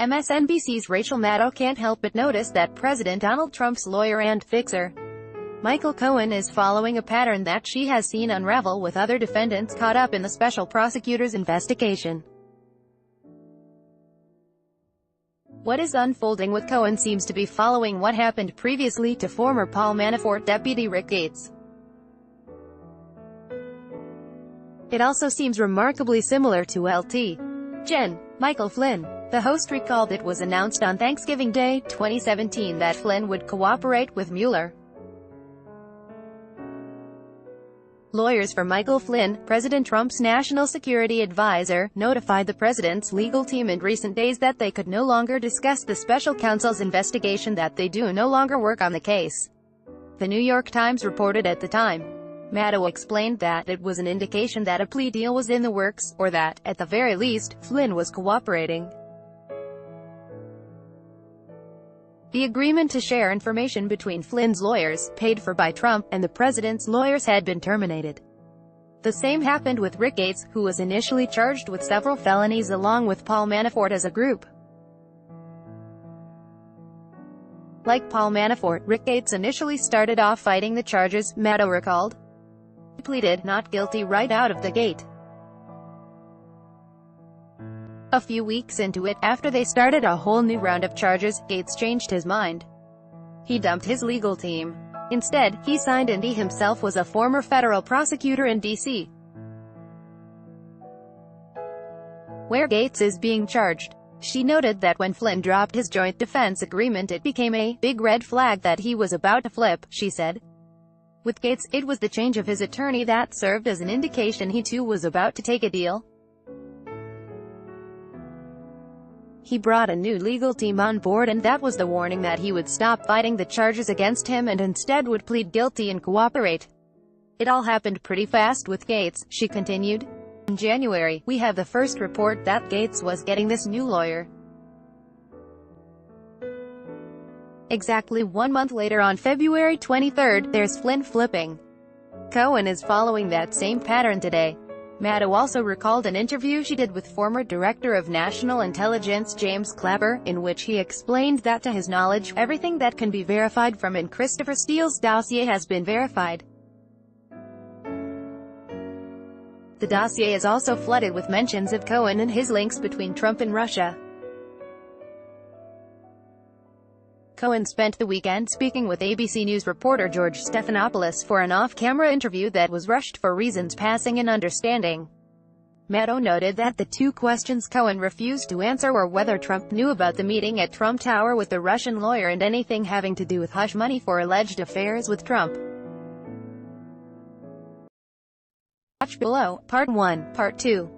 MSNBC's Rachel Maddow can't help but notice that President Donald Trump's lawyer and fixer, Michael Cohen, is following a pattern that she has seen unravel with other defendants caught up in the special prosecutor's investigation. What is unfolding with Cohen seems to be following what happened previously to former Paul Manafort deputy Rick Gates. It also seems remarkably similar to Lt. Gen. Michael Flynn. The host recalled it was announced on Thanksgiving Day, 2017 that Flynn would cooperate with Mueller. Lawyers for Michael Flynn, President Trump's national security advisor, notified the president's legal team in recent days that they could no longer discuss the special counsel's investigation, that they do no longer work on the case. The New York Times reported at the time. Maddow explained that it was an indication that a plea deal was in the works, or that, at the very least, Flynn was cooperating. The agreement to share information between Flynn's lawyers, paid for by Trump, and the president's lawyers had been terminated. The same happened with Rick Gates, who was initially charged with several felonies along with Paul Manafort as a group. Like Paul Manafort, Rick Gates initially started off fighting the charges, Maddow recalled. He pleaded not guilty right out of the gate. A few weeks into it, after they started a whole new round of charges, Gates changed his mind. He dumped his legal team. Instead, he signed, and he himself was a former federal prosecutor in D.C., where Gates is being charged. She noted that when Flynn dropped his joint defense agreement, it became a big red flag that he was about to flip, she said. With Gates, it was the change of his attorney that served as an indication he too was about to take a deal. He brought a new legal team on board, and that was the warning that he would stop fighting the charges against him and instead would plead guilty and cooperate. It all happened pretty fast with Gates, she continued. In January, we have the first report that Gates was getting this new lawyer. Exactly 1 month later, on February 23, there's Flynn flipping. Cohen is following that same pattern today. Maddow also recalled an interview she did with former Director of National Intelligence James Clapper, in which he explained that to his knowledge, everything that can be verified from in Christopher Steele's dossier has been verified. The dossier is also flooded with mentions of Cohen and his links between Trump and Russia. Cohen spent the weekend speaking with ABC News reporter George Stephanopoulos for an off-camera interview that was rushed for reasons passing in understanding. Maddow noted that the two questions Cohen refused to answer were whether Trump knew about the meeting at Trump Tower with the Russian lawyer and anything having to do with hush money for alleged affairs with Trump. Watch below, Part 1, Part 2.